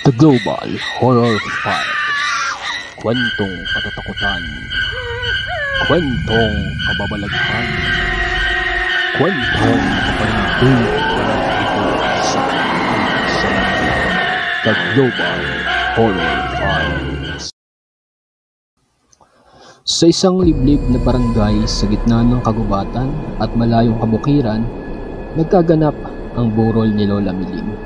The Global Horror Files. Kwentong katatakutan, kwentong kababalaghan, kwentong kapanindig sa The Global Horror Files. Sa isang liblib na barangay sa gitna ng kagubatan at malayong kabukiran, nagkaganap ang burol ni Lola Miling.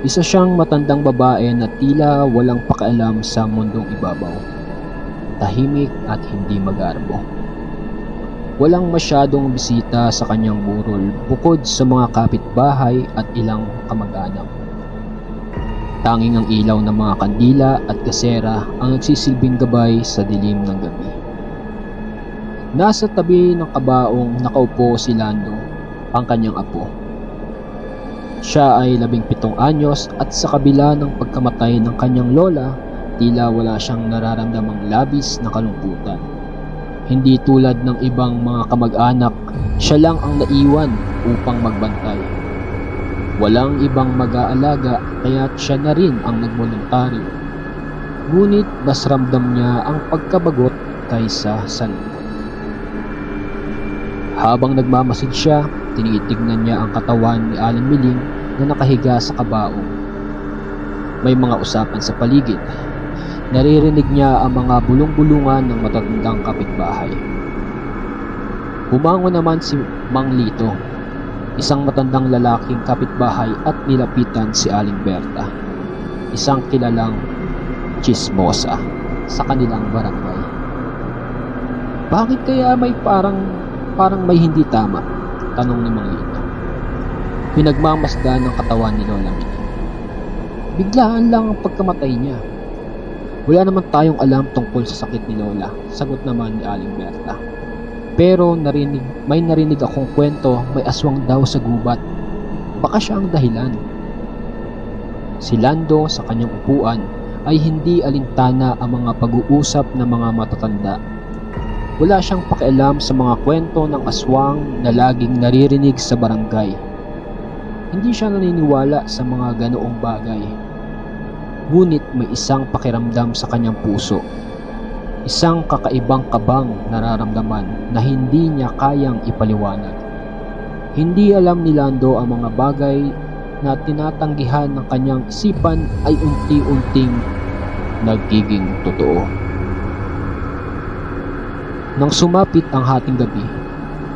Isa siyang matandang babae na tila walang pakialam sa mundong ibabaw. Tahimik at hindi magarbo. Walang masyadong bisita sa kanyang burol bukod sa mga kapitbahay at ilang kamag-anak. Tanging ang ilaw ng mga kandila at kasera ang nagsisilbing gabay sa dilim ng gabi. Nasa tabi ng kabaong nakaupo si Lando, ang kanyang apo. Siya ay 17 anyos at sa kabila ng pagkamatay ng kanyang lola, tila wala siyang nararamdamang labis na kalungkutan. Hindi tulad ng ibang mga kamag-anak, siya lang ang naiwan upang magbantay. Walang ibang mag-aalaga kaya't siya na rin ang nagboluntaryo. Ngunit mas ramdam niya ang pagkabagot kaysa sa lungkot. Habang nagmamasid siya, tinitignan niya ang katawan ni Aling Miling na nakahiga sa kabaong. May mga usapan sa paligid. Naririnig niya ang mga bulong-bulungan ng matatandang kapitbahay. Bumangon naman si Mang Lito, isang matandang lalaking kapitbahay, at nilapitan si Aling Berta, isang kilalang chismosa sa kanilang barangay. Bakit kaya may parang may hindi tama? Tanong ni Mang Lito. Pinagmamasdan ng katawan ni Lola Miling. Biglaan lang ang pagkamatay niya. Wala naman tayong alam tungkol sa sakit ni Lola, sagot naman ni Aling Berta. Pero may narinig akong kwento, may aswang daw sa gubat. Baka siya ang dahilan. Si Lando sa kanyang upuan ay hindi alintana ang mga pag-uusap ng mga matatanda. Wala siyang pakialam sa mga kwento ng aswang na laging naririnig sa barangay. Hindi siya naniniwala sa mga ganoong bagay. Ngunit may isang pakiramdam sa kanyang puso. Isang kakaibang kabang nararamdaman na hindi niya kayang ipaliwanag. Hindi alam ni Lando ang mga bagay na tinatanggihan ng kanyang isipan ay unti-unting nagiging totoo. Nang sumapit ang hating gabi,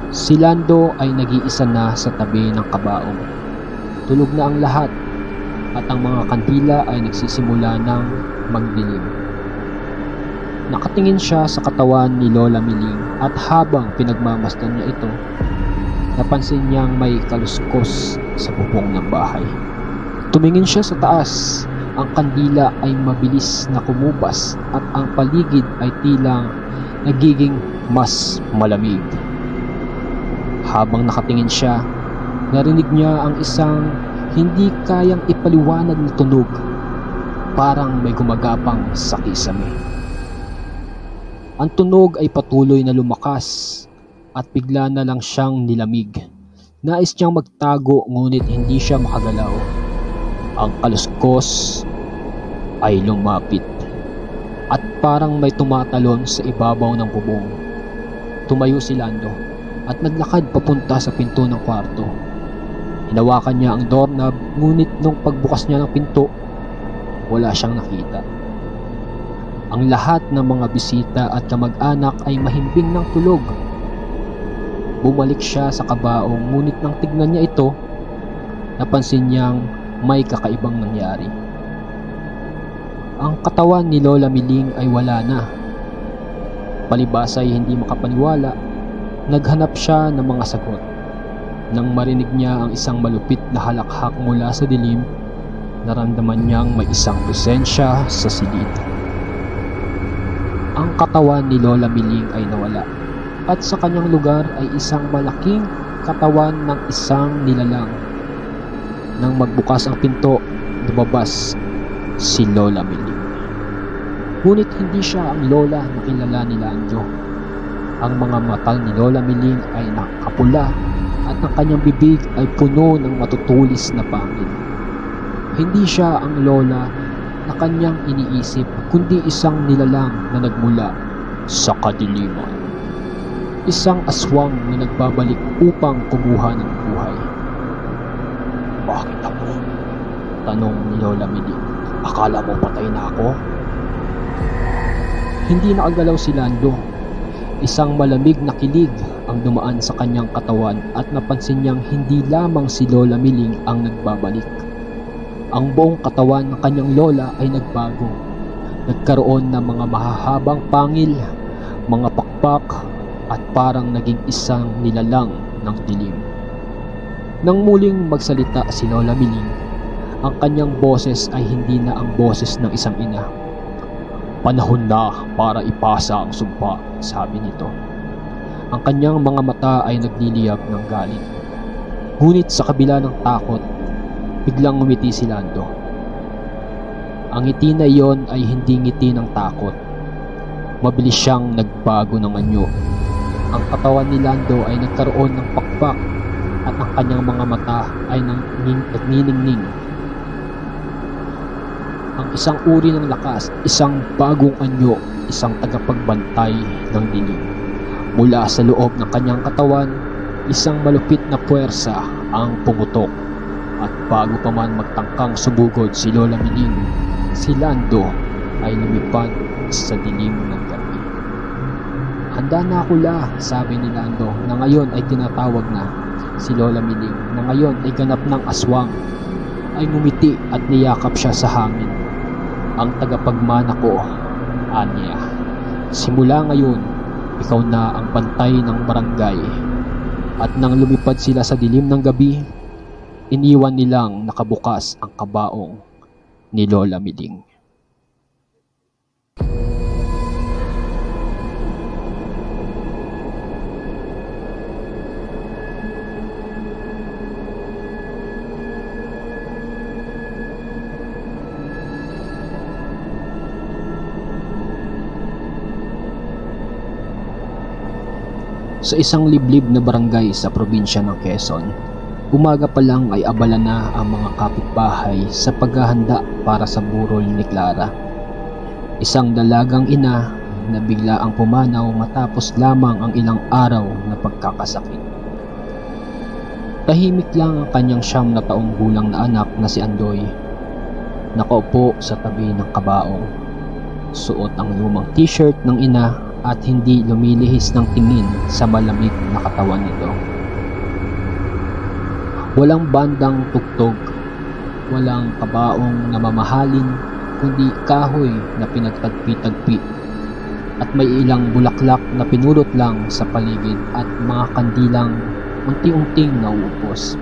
si Lando ay nag-iisa na sa tabi ng kabaong. Tulog na ang lahat at ang mga kandila ay nagsisimula ng magdilim. Nakatingin siya sa katawan ni Lola Miling at habang pinagmamasdan niya ito, napansin niyang may kaluskos sa bubong ng bahay. Tumingin siya sa taas. Ang kandila ay mabilis na kumubas at ang paligid ay tila nagiging mas malamig. Habang nakatingin siya, narinig niya ang isang hindi kayang ipaliwanag na tunog, parang may gumagapang sa kisame. Ang tunog ay patuloy na lumakas at bigla na lang siyang nilamig. Nais niyang magtago ngunit hindi siya makagalaw. Ang kaluskos ay lumapit at parang may tumatalon sa ibabaw ng bubong. Tumayo si Lando at naglakad papunta sa pinto ng kwarto. Hinawakan niya ang doorknob, ngunit nung pagbukas niya ng pinto, wala siyang nakita. Ang lahat ng mga bisita at kamag-anak ay mahimbing ng tulog. Bumalik siya sa kabaong, ngunit nang tignan niya ito, napansin niyang may kakaibang nangyari. Ang katawan ni Lola Miling ay wala na. Palibas ay hindi makapaniwala, naghanap siya ng mga sagot. Nang marinig niya ang isang malupit na halakhak mula sa dilim, naramdaman niyang may isang presensya sa silid. Ang katawan ni Lola Miling ay nawala at sa kanyang lugar ay isang malaking katawan ng isang nilalang. Nang magbukas ang pinto, lumabas si Lola Miling. Ngunit hindi siya ang lola na kilala ni Lando. Ang mga mata ni Lola Miling ay nakapula at ang kanyang bibig ay puno ng matutulis na pangil. Hindi siya ang lola na kanyang iniisip, kundi isang nilalang na nagmula sa kadiliman. Isang aswang na nagbabalik upang kumuha ng buhay. "Bakit ako?" tanong ni Lola Miling. "Akala mo patay na ako?" Hindi nakagalaw si Lando. Isang malamig na kilig ang dumaan sa kanyang katawan at napansin niyang hindi lamang si Lola Miling ang nagbabalik. Ang buong katawan ng kanyang lola ay nagbago. Nagkaroon ng mga mahahabang pangil, mga pakpak, at parang naging isang nilalang ng dilim. Nang muling magsalita si Lola Miling, ang kanyang boses ay hindi na ang boses ng isang ina. "Panahon na para ipasa ang sumpa," sabi nito. Ang kanyang mga mata ay nagliliyab ng galit. Ngunit sa kabila ng takot, biglang ngumiti si Lando. Ang ngiti na iyon ay hindi ngiti ng takot. Mabilis siyang nagbago ng anyo. Ang katawan ni Lando ay nagkaroon ng pakpak at ang kanyang mga mata ay nagniningning. Ang isang uri ng lakas, isang bagong anyo, isang tagapagbantay ng dilim. Mula sa loob ng kanyang katawan, isang malupit na puwersa ang pumutok. At bago pa man magtangkang sumugod si Lola Miling, si Lando ay lumipad sa dilim ng gabi. "Handa na ako, La," sabi ni Lando, na ngayon ay tinatawag na si Lola Miling, na ngayon ay ganap ng aswang. Ay ngumiti at niyakap siya sa hangin. "Ang tagapagmana ko, Anya. Simula ngayon, ikaw na ang bantay ng barangay." At nang lumipad sila sa dilim ng gabi, iniwan nilang nakabukas ang kabaong ni Lola Miling. Sa isang liblib na barangay sa probinsya ng Quezon, umaga pa lang ay abala na ang mga kapitbahay sa paghahanda para sa burol ni Clara. Isang dalagang ina na bigla ang pumanaw matapos lamang ang ilang araw na pagkakasakit. Tahimik lang ang kanyang 9 na taong gulang na anak na si Andoy. Nakaupo sa tabi ng kabaong. Suot ang lumang t-shirt ng ina at hindi lumilihis ng tingin sa malamig na katawan nito. Walang bandang tugtog, walang kabaong na mamahalin, kundi kahoy na pinagtagpi-tagpi at may ilang bulaklak na pinulot lang sa paligid at mga kandilang unti-unting nauupos.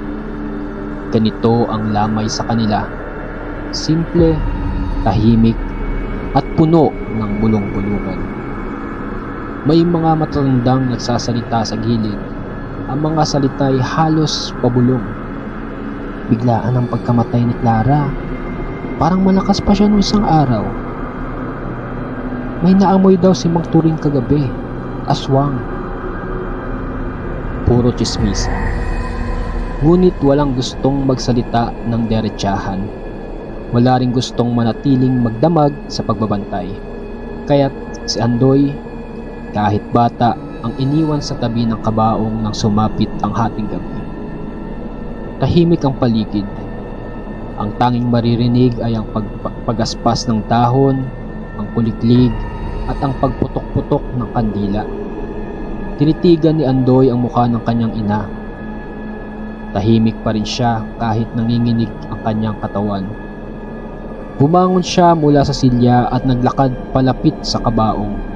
Ganito ang lamay sa kanila, simple, tahimik at puno ng bulong-bulungan. May mga matatandang nagsasalita sa gilid. Ang mga salita ay halos pabulong. "Biglaan ang pagkamatay ni Clara. Parang malakas pa siya noong isang araw. May naamoy daw si Mang Turing kagabi. Aswang." Puro tsismis. Ngunit walang gustong magsalita ng derechahan. Wala ring gustong manatiling magdamag sa pagbabantay. Kaya't si Andoy, kahit bata, ang iniwan sa tabi ng kabaong nang sumapit ang hating gabi. Tahimik ang paligid. Ang tanging maririnig ay ang pagaspas ng dahon, ang kuliklig, at ang pagputok-putok ng kandila. Tinitigan ni Andoy ang mukha ng kanyang ina. Tahimik pa rin siya kahit nanginginig ang kanyang katawan. Bumangon siya mula sa silya at naglakad palapit sa kabaong.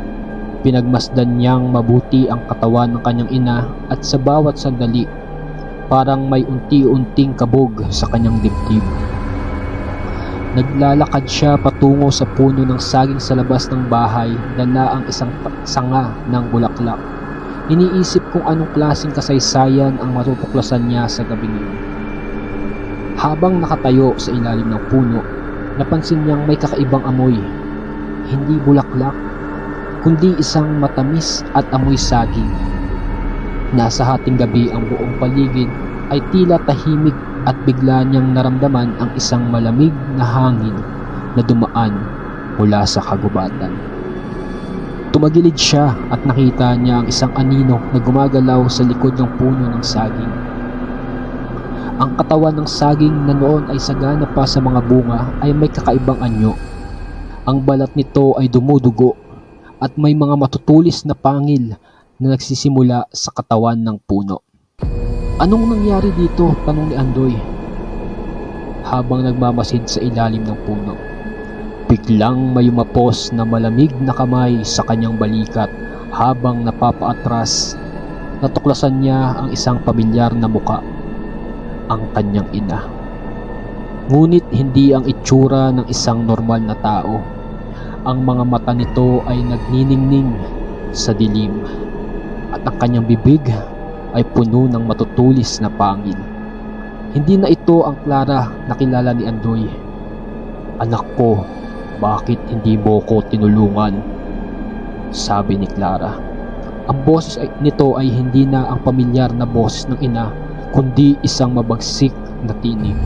Pinagmasdan niyang mabuti ang katawan ng kanyang ina at sa bawat sandali, parang may unti-unting kabog sa kanyang dibdib. Naglalakad siya patungo sa puno ng saging sa labas ng bahay na naang isang sanga ng bulaklak. Iniisip kung anong klaseng kasaysayan ang matutuklasan niya sa gabing iyon. Habang nakatayo sa ilalim ng puno, napansin niyang may kakaibang amoy. Hindi bulaklak, kundi isang matamis at amoy saging. Nasa hating gabi ang buong paligid ay tila tahimik at bigla niyang naramdaman ang isang malamig na hangin na dumaan mula sa kagubatan. Tumagilid siya at nakita niya ang isang anino na gumagalaw sa likod ng puno ng saging. Ang katawan ng saging na noon ay sagana pa sa mga bunga ay may kakaibang anyo. Ang balat nito ay dumudugo at may mga matutulis na pangil na nagsisimula sa katawan ng puno. Anong nangyari dito? Tanong ni Andoy habang nagmamasid sa ilalim ng puno. Biglang may umapos na malamig na kamay sa kanyang balikat habang napapaatras. Natuklasan niya ang isang pamilyar na muka, ang kanyang ina. Ngunit hindi ang itsura ng isang normal na tao. Ang mga mata nito ay nagniningning sa dilim at ang kanyang bibig ay puno ng matutulis na pangil. Hindi na ito ang Clara na kilala ni Andoy. "Anak ko, bakit hindi mo ko tinulungan?" sabi ni Clara. Ang boses nito ay hindi na ang pamilyar na boses ng ina, kundi isang mabagsik na tinig.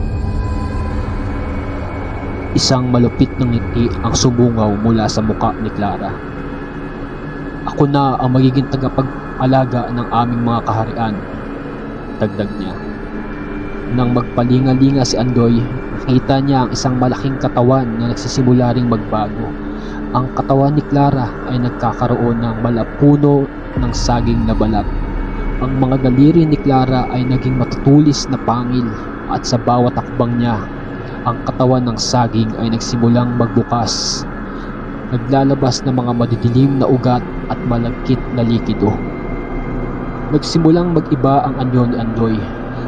Isang malupit na ngiti ang sumungaw mula sa muka ni Clara. "Ako na ang magiging tagapag-alaga ng aming mga kaharian," dagdag niya. Nang magpalinga-linga si Andoy, nakita niya ang isang malaking katawan na nagsisimula ring magbago. Ang katawan ni Clara ay nagkakaroon ng malapuno ng saging na balat. Ang mga daliri ni Clara ay naging matutulis na pangil at sa bawat hakbang niya, ang katawan ng saging ay nagsimulang magbukas. Naglalabas ng mga madidilim na ugat at malagkit na likido. Nagsimulang mag-iba ang anyo ni Andoy.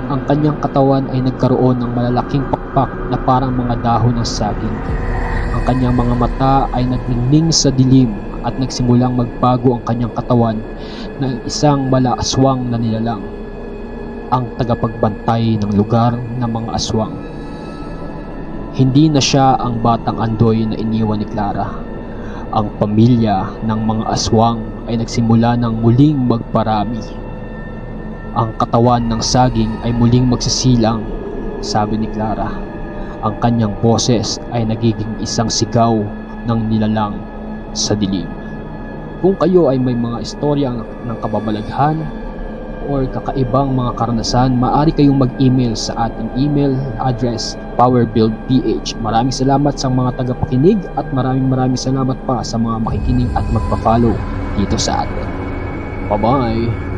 Ang kanyang katawan ay nagkaroon ng malalaking pakpak na parang mga dahon ng saging. Ang kanyang mga mata ay nagningning sa dilim at nagsimulang magbago ang kanyang katawan na isang malaaswang na nilalang, ang tagapagbantay ng lugar ng mga aswang. Hindi na siya ang batang Andoy na iniwan ni Clara. Ang pamilya ng mga aswang ay nagsimula ng muling magparami. Ang katawan ng saging ay muling magsisilang, sabi ni Clara. Ang kanyang boses ay nagiging isang sigaw ng nilalang sa dilim. Kung kayo ay may mga istorya ng kababalaghan or kakaibang mga karanasan, maaari kayong mag-email sa ating email address powerbuildph. Maraming salamat sa mga tagapakinig at maraming salamat pa sa mga makikinig at magpa-follow dito sa atin. Bye-bye!